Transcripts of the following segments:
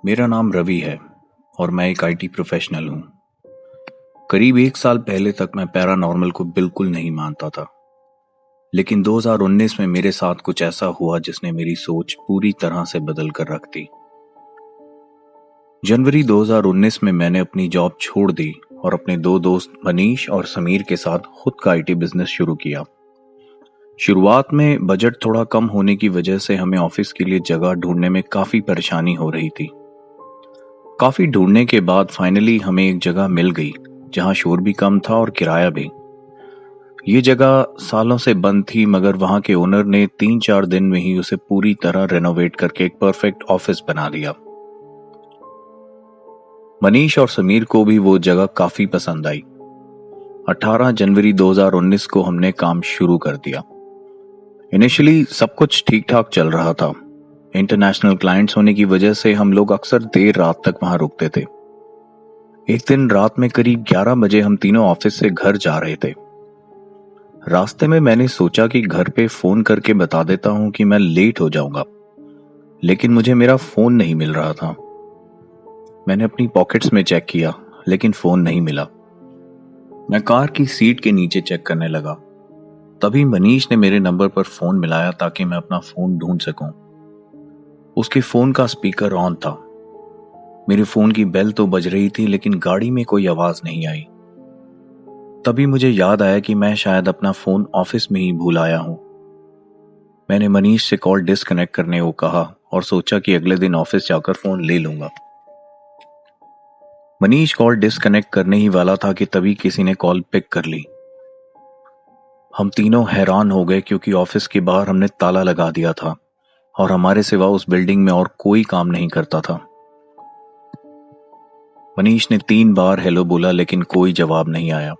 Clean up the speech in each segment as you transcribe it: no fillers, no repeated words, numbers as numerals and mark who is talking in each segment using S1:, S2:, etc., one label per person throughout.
S1: मेरा नाम रवि है और मैं एक आईटी प्रोफेशनल हूँ। करीब 1 साल पहले तक मैं पैरानॉर्मल को बिल्कुल नहीं मानता था, लेकिन 2019 में मेरे साथ कुछ ऐसा हुआ जिसने मेरी सोच पूरी तरह से बदल कर रख दी। जनवरी 2019 में मैंने अपनी जॉब छोड़ दी और अपने दो दोस्त मनीष और समीर के साथ खुद का आईटी बिजनेस शुरू किया। शुरुआत में बजट थोड़ा कम होने की वजह से हमें ऑफिस के लिए जगह ढूंढने में काफी परेशानी हो रही थी। काफी ढूंढने के बाद फाइनली हमें एक जगह मिल गई जहां शोर भी कम था और किराया भी। ये जगह सालों से बंद थी, मगर वहां के ओनर ने 3-4 दिन में ही उसे पूरी तरह रेनोवेट करके एक परफेक्ट ऑफिस बना दिया। मनीष और समीर को भी वो जगह काफी पसंद आई। 18 जनवरी 2019 को हमने काम शुरू कर दिया। इनिशियली सब कुछ ठीक ठाक चल रहा था। इंटरनेशनल क्लाइंट्स होने की वजह से हम लोग अक्सर देर रात तक वहां रुकते थे। एक दिन रात में करीब 11 बजे हम तीनों ऑफिस से घर जा रहे थे। रास्ते में मैंने सोचा कि घर पे फोन करके बता देता हूं कि मैं लेट हो जाऊंगा, लेकिन मुझे मेरा फोन नहीं मिल रहा था। मैंने अपनी पॉकेट्स में चेक किया, लेकिन फोन नहीं मिला। मैं कार की सीट के नीचे चेक करने लगा। तभी मनीष ने मेरे नंबर पर फोन मिलाया ताकि मैं अपना फोन ढूंढ सकूं। उसके फोन का स्पीकर ऑन था। मेरे फोन की बेल तो बज रही थी, लेकिन गाड़ी में कोई आवाज नहीं आई। तभी मुझे याद आया कि मैं शायद अपना फोन ऑफिस में ही भूल आया हूं। मैंने मनीष से कॉल डिस्कनेक्ट करने को कहा और सोचा कि अगले दिन ऑफिस जाकर फोन ले लूंगा। मनीष कॉल डिस्कनेक्ट करने ही वाला था कि तभी किसी ने कॉल पिक कर ली। हम तीनों हैरान हो गए क्योंकि ऑफिस के बाहर हमने ताला लगा दिया था और हमारे सिवा उस बिल्डिंग में और कोई काम नहीं करता था। मनीष ने 3 बार हेलो बोला, लेकिन कोई जवाब नहीं आया।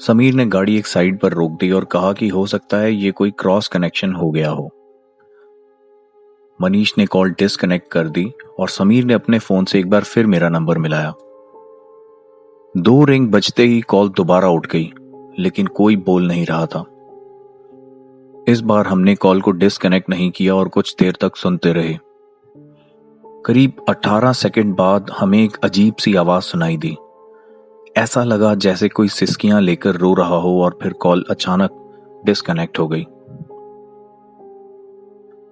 S1: समीर ने गाड़ी एक साइड पर रोक दी और कहा कि हो सकता है ये कोई क्रॉस कनेक्शन हो गया हो। मनीष ने कॉल डिस्कनेक्ट कर दी और समीर ने अपने फोन से एक बार फिर मेरा नंबर मिलाया। 2 रिंग बजते ही कॉल दोबारा उठ गई, लेकिन कोई बोल नहीं रहा था। इस बार हमने कॉल को डिस्कनेक्ट नहीं किया और कुछ देर तक सुनते रहे। करीब 18 सेकंड बाद हमें एक अजीब सी आवाज सुनाई दी। ऐसा लगा जैसे कोई सिसकियां लेकर रो रहा हो, और फिर कॉल अचानक डिस्कनेक्ट हो गई।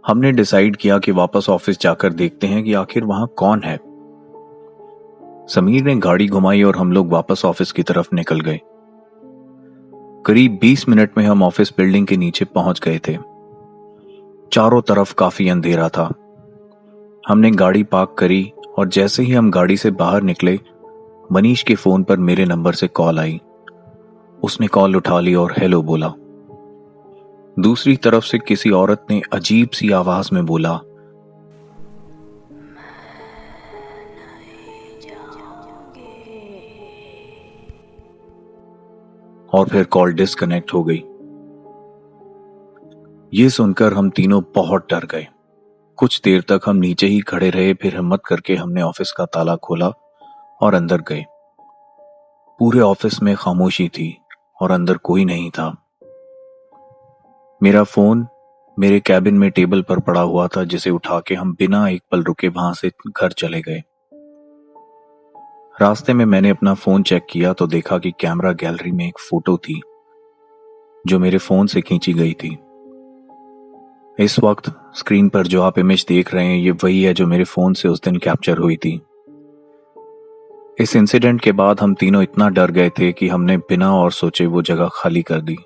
S1: हमने डिसाइड किया कि वापस ऑफिस जाकर देखते हैं कि आखिर वहां कौन है। समीर ने गाड़ी घुमाई और हम लोग वापस ऑफिस की तरफ निकल गए। करीब 20 मिनट में हम ऑफिस बिल्डिंग के नीचे पहुंच गए थे। चारों तरफ काफी अंधेरा था। हमने गाड़ी पार्क करी और जैसे ही हम गाड़ी से बाहर निकले, मनीष के फोन पर मेरे नंबर से कॉल आई। उसने कॉल उठा ली और हेलो बोला। दूसरी तरफ से किसी औरत ने अजीब सी आवाज में बोला, और फिर कॉल डिस्कनेक्ट हो गई। ये सुनकर हम तीनों बहुत डर गए। कुछ देर तक हम नीचे ही खड़े रहे, फिर हिम्मत करके हमने ऑफिस का ताला खोला और अंदर गए। पूरे ऑफिस में खामोशी थी और अंदर कोई नहीं था। मेरा फोन मेरे कैबिन में टेबल पर पड़ा हुआ था, जिसे उठा के हम बिना एक पल रुके वहां से घर चले गए। रास्ते में मैंने अपना फोन चेक किया तो देखा कि कैमरा गैलरी में एक फोटो थी जो मेरे फोन से खींची गई थी। इस वक्त स्क्रीन पर जो आप इमेज देख रहे हैं, ये वही है जो मेरे फोन से उस दिन कैप्चर हुई थी। इस इंसिडेंट के बाद हम तीनों इतना डर गए थे कि हमने बिना और सोचे वो जगह खाली कर दी,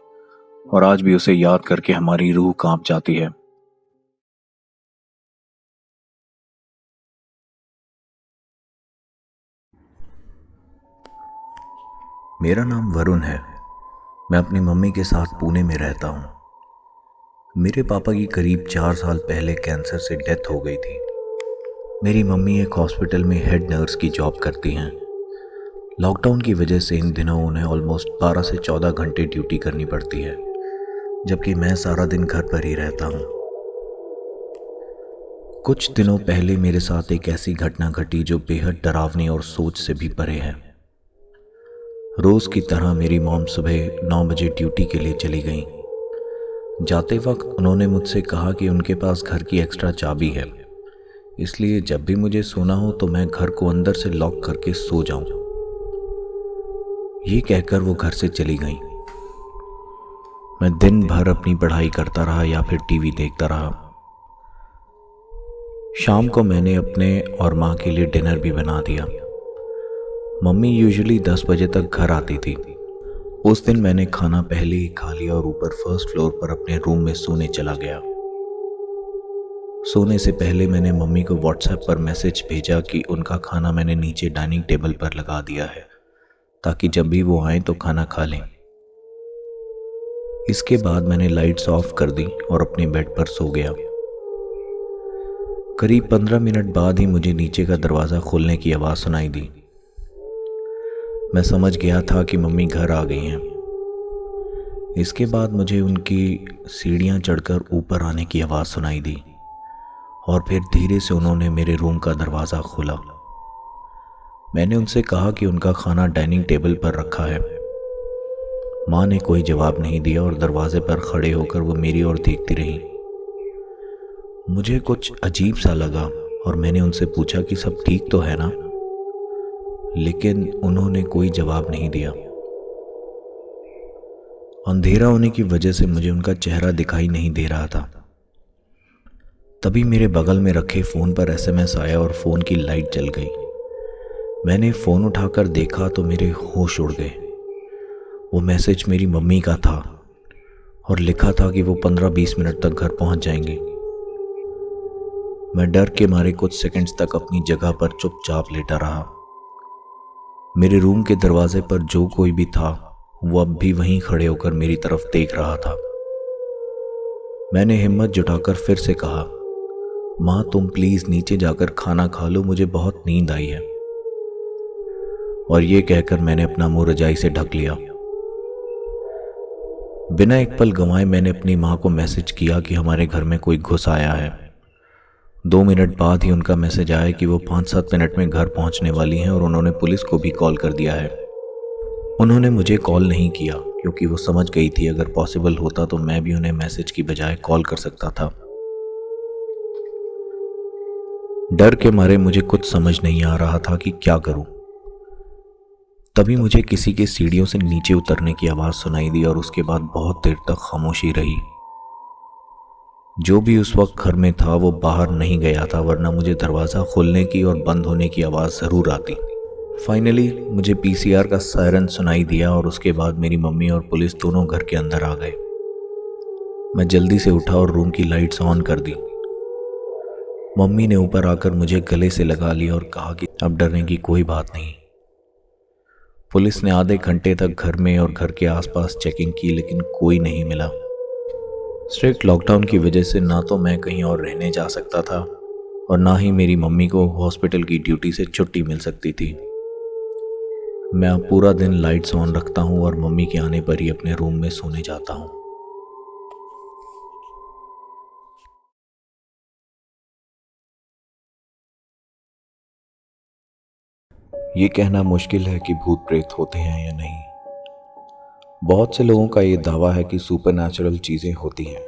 S1: और आज भी उसे याद करके हमारी रूह कांप जाती है।
S2: मेरा नाम वरुण है। मैं अपनी मम्मी के साथ पुणे में रहता हूँ। मेरे पापा की करीब 4 साल पहले कैंसर से डेथ हो गई थी। मेरी मम्मी एक हॉस्पिटल में हेड नर्स की जॉब करती हैं। लॉकडाउन की वजह से इन दिनों उन्हें ऑलमोस्ट 12 से 14 घंटे ड्यूटी करनी पड़ती है, जबकि मैं सारा दिन घर पर ही रहता हूँ। कुछ दिनों पहले मेरे साथ एक ऐसी घटना घटी जो बेहद डरावनी और सोच से भी परे है। रोज की तरह मेरी मॉम सुबह 9 बजे ड्यूटी के लिए चली गईं। जाते वक्त उन्होंने मुझसे कहा कि उनके पास घर की एक्स्ट्रा चाबी है, इसलिए जब भी मुझे सोना हो तो मैं घर को अंदर से लॉक करके सो जाऊं। ये कहकर वो घर से चली गई। मैं दिन भर अपनी पढ़ाई करता रहा या फिर टीवी देखता रहा। शाम को मैंने अपने और माँ के लिए डिनर भी बना दिया। मम्मी यूजुअली 10 बजे तक घर आती थी। उस दिन मैंने खाना पहले ही खा लिया और ऊपर फर्स्ट फ्लोर पर अपने रूम में सोने चला गया। सोने से पहले मैंने मम्मी को व्हाट्सएप पर मैसेज भेजा कि उनका खाना मैंने नीचे डाइनिंग टेबल पर लगा दिया है, ताकि जब भी वो आए तो खाना खा लें। इसके बाद मैंने लाइट्स ऑफ कर दी और अपने बेड पर सो गया। करीब 15 मिनट बाद ही मुझे नीचे का दरवाज़ा खोलने की आवाज़ सुनाई दी। मैं समझ गया था कि मम्मी घर आ गई हैं। इसके बाद मुझे उनकी सीढ़ियाँ चढ़कर ऊपर आने की आवाज़ सुनाई दी और फिर धीरे से उन्होंने मेरे रूम का दरवाज़ा खोला। मैंने उनसे कहा कि उनका खाना डाइनिंग टेबल पर रखा है। माँ ने कोई जवाब नहीं दिया और दरवाजे पर खड़े होकर वो मेरी ओर देखती रही। मुझे कुछ अजीब सा लगा और मैंने उनसे पूछा कि सब ठीक तो है ना, लेकिन उन्होंने कोई जवाब नहीं दिया। अंधेरा होने की वजह से मुझे उनका चेहरा दिखाई नहीं दे रहा था। तभी मेरे बगल में रखे फ़ोन पर एसएमएस आया और फ़ोन की लाइट जल गई। मैंने फ़ोन उठाकर देखा तो मेरे होश उड़ गए। वो मैसेज मेरी मम्मी का था और लिखा था कि वो 15-20 मिनट तक घर पहुंच जाएंगे। मैं डर के मारे कुछ सेकंड्स तक अपनी जगह पर चुपचाप लेटा रहा। मेरे रूम के दरवाजे पर जो कोई भी था वो अब भी वहीं खड़े होकर मेरी तरफ देख रहा था। मैंने हिम्मत जुटाकर फिर से कहा, माँ तुम प्लीज नीचे जाकर खाना खा लो, मुझे बहुत नींद आई है। और ये कहकर मैंने अपना मुंह रजाई से ढक लिया। बिना एक पल गंवाए मैंने अपनी माँ को मैसेज किया कि हमारे घर में कोई घुस आया है। 2 मिनट बाद ही उनका मैसेज आया कि वो 5-7 मिनट में घर पहुंचने वाली हैं और उन्होंने पुलिस को भी कॉल कर दिया है। उन्होंने मुझे कॉल नहीं किया क्योंकि वो समझ गई थी अगर पॉसिबल होता तो मैं भी उन्हें मैसेज की बजाय कॉल कर सकता था। डर के मारे मुझे कुछ समझ नहीं आ रहा था कि क्या करूं। तभी मुझे किसी के सीढ़ियों से नीचे उतरने की आवाज़ सुनाई दी और उसके बाद बहुत देर तक खामोशी रही। जो भी उस वक्त घर में था वो बाहर नहीं गया था, वरना मुझे दरवाज़ा खोलने की और बंद होने की आवाज़ ज़रूर आती। फाइनली मुझे पीसीआर का सायरन सुनाई दिया और उसके बाद मेरी मम्मी और पुलिस दोनों घर के अंदर आ गए। मैं जल्दी से उठा और रूम की लाइट्स ऑन कर दी। मम्मी ने ऊपर आकर मुझे गले से लगा लिया और कहा कि अब डरने की कोई बात नहीं। पुलिस ने आधे घंटे तक घर में और घर के आसपास चेकिंग की, लेकिन कोई नहीं मिला। स्ट्रिक्ट लॉकडाउन की वजह से ना तो मैं कहीं और रहने जा सकता था और ना ही मेरी मम्मी को हॉस्पिटल की ड्यूटी से छुट्टी मिल सकती थी। मैं अब पूरा दिन लाइट्स ऑन रखता हूँ और मम्मी के आने पर ही अपने रूम में सोने जाता हूँ। ये कहना मुश्किल है कि भूत प्रेत होते हैं या नहीं। बहुत से लोगों का ये दावा है कि सुपरनैचुरल चीज़ें होती हैं,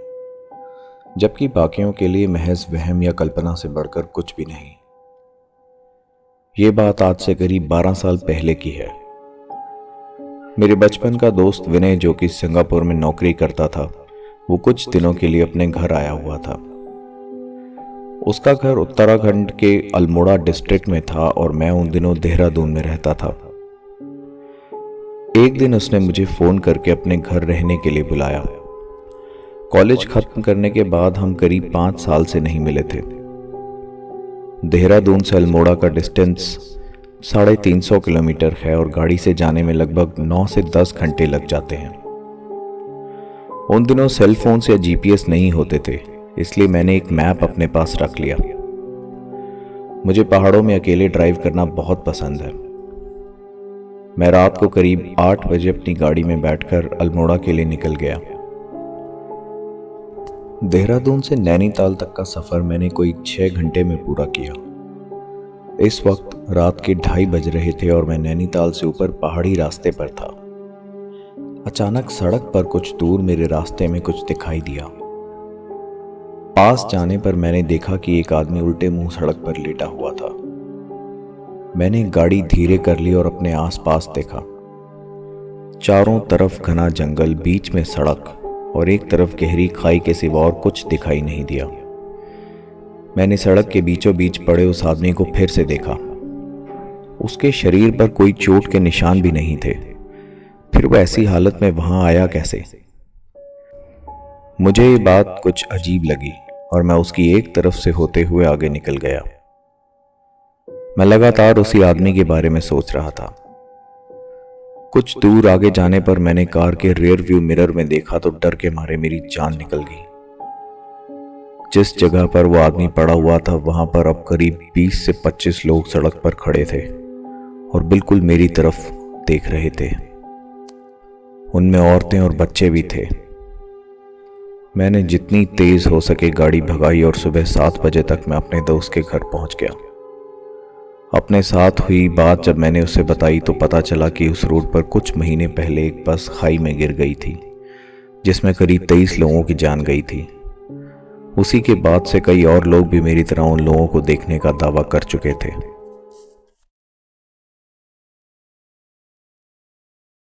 S2: जबकि बाकियों के लिए महज वहम या कल्पना से बढ़कर कुछ भी नहीं। ये बात आज से करीब 12 साल पहले की है। मेरे बचपन का दोस्त विनय, जो कि सिंगापुर में नौकरी करता था, वो कुछ दिनों के लिए अपने घर आया हुआ था। उसका घर उत्तराखंड के अल्मोड़ा डिस्ट्रिक्ट में था और मैं उन दिनों देहरादून में रहता था। एक दिन उसने मुझे फ़ोन करके अपने घर रहने के लिए बुलाया। कॉलेज खत्म करने के बाद हम करीब 5 साल से नहीं मिले थे। देहरादून से अल्मोड़ा का डिस्टेंस 350 किलोमीटर है और गाड़ी से जाने में लगभग 9 से 10 घंटे लग जाते हैं। उन दिनों सेल फोन्स या जीपीएस नहीं होते थे, इसलिए मैंने एक मैप अपने पास रख लिया। मुझे पहाड़ों में अकेले ड्राइव करना बहुत पसंद है। मैं रात को करीब 8 बजे अपनी गाड़ी में बैठकर अल्मोड़ा के लिए निकल गया। देहरादून से नैनीताल तक का सफ़र मैंने कोई 6 घंटे में पूरा किया। इस वक्त रात के 2:30 बज रहे थे और मैं नैनीताल से ऊपर पहाड़ी रास्ते पर था। अचानक सड़क पर कुछ दूर मेरे रास्ते में कुछ दिखाई दिया। पास जाने पर मैंने देखा कि एक आदमी उल्टे मुंह सड़क पर लेटा हुआ था। मैंने गाड़ी धीरे कर ली और अपने आसपास देखा। चारों तरफ घना जंगल, बीच में सड़क और एक तरफ गहरी खाई के सिवा और कुछ दिखाई नहीं दिया। मैंने सड़क के बीचों बीच पड़े उस आदमी को फिर से देखा। उसके शरीर पर कोई चोट के निशान भी नहीं थे। फिर वह ऐसी हालत में वहां आया कैसे? मुझे ये बात कुछ अजीब लगी और मैं उसकी एक तरफ से होते हुए आगे निकल गया। मैं लगातार उसी आदमी के बारे में सोच रहा था। कुछ दूर आगे जाने पर मैंने कार के रियर व्यू मिरर में देखा तो डर के मारे मेरी जान निकल गई। जिस जगह पर वो आदमी पड़ा हुआ था वहां पर अब करीब 20 से 25 लोग सड़क पर खड़े थे और बिल्कुल मेरी तरफ देख रहे थे। उनमें औरतें और बच्चे भी थे। मैंने जितनी तेज हो सके गाड़ी भगाई और सुबह 7 बजे तक मैं अपने दोस्त के घर पहुंच गया। अपने साथ हुई बात जब मैंने उसे बताई तो पता चला कि उस रोड पर कुछ महीने पहले एक बस खाई में गिर गई थी जिसमें करीब 23 लोगों की जान गई थी। उसी के बाद से कई और लोग भी मेरी तरह उन लोगों को देखने का दावा कर चुके थे।